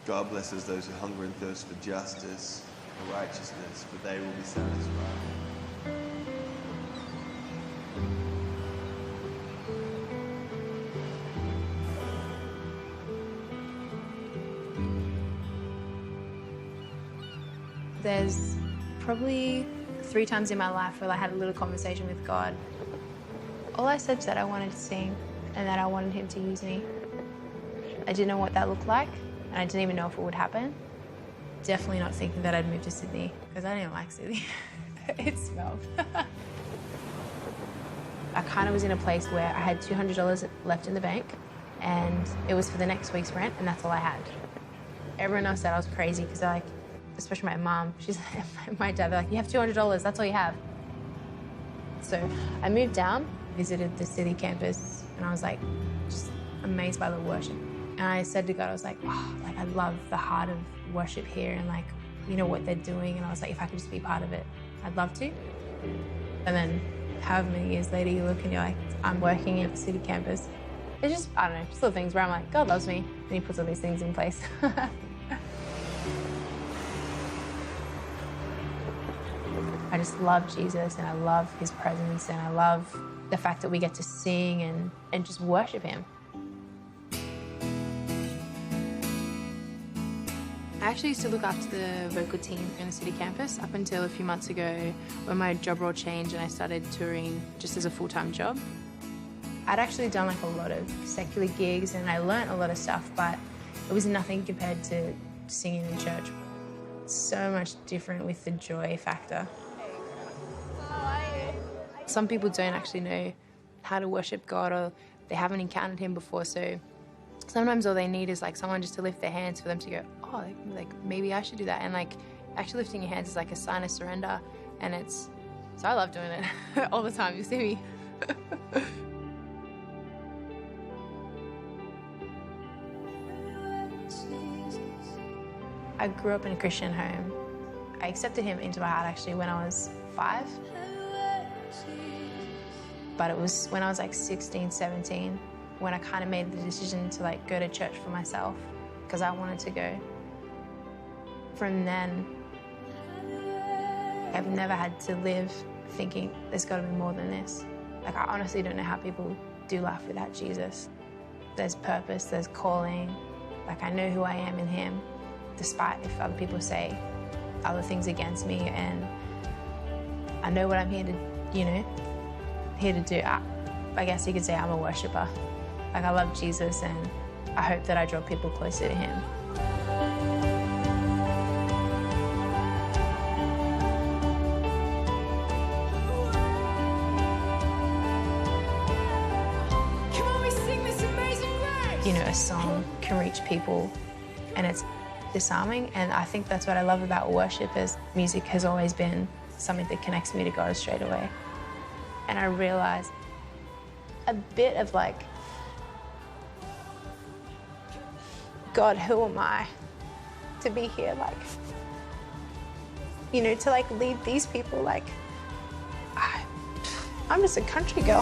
God blesses those who hunger and thirst for justice, for righteousness, for they will be satisfied. There's probably 3 times in my life where I had a little conversation with God. All I said was that I wanted to sing and that I wanted him to use me. I didn't know what that looked like, and I didn't even know if it would happen. Definitely not thinking that I'd move to Sydney, because I didn't like Sydney. It smelled. I kind of was in a place where I had $200 left in the bank, and it was for the next week's rent, and that's all I had. Everyone else said I was crazy, because they're like, especially my mom, she's my dad, they're like, you have $200, that's all you have. So I moved down, visited the city campus, and I was like, just amazed by the worship. And I said to God, I was like, oh, like I love the heart of worship here and like, you know, what they're doing. And I was like, if I could just be part of it, I'd love to. And then however many years later you look and you're like, I'm working at the city campus. It's just, I don't know, just little things where I'm like, God loves me. And he puts all these things in place. I just love Jesus and I love his presence and I love the fact that we get to sing and just worship him. I actually used to look after the vocal team in the city campus up until a few months ago when my job role changed and I started touring just as a full-time job. I'd actually done like a lot of secular gigs and I learnt a lot of stuff, but it was nothing compared to singing in church. It's so much different with the joy factor. Some people don't actually know how to worship God or they haven't encountered him before, so sometimes all they need is like someone just to lift their hands for them to go, oh, like maybe I should do that. And like actually lifting your hands is like a sign of surrender, and it's, so I love doing it all the time. You see me. I grew up in a Christian home. I accepted him into my heart actually when I was 5. But it was when I was like 16, 17, when I kind of made the decision to like go to church for myself because I wanted to go. From then, I've never had to live thinking there's got to be more than this. Like I honestly don't know how people do life without Jesus. There's purpose, there's calling. Like I know who I am in him, despite if other people say other things against me, and I know what I'm here to, you know, here to do. I guess you could say I'm a worshipper. Like I love Jesus and I hope that I draw people closer to him. Can we sing this amazing grace? You know, a song can reach people and it's disarming, and I think that's what I love about worship is music has always been something that connects me to God straight away. And I realized a bit of like, God, who am I to be here? Like, you know, to like lead these people, like, I'm just a country girl.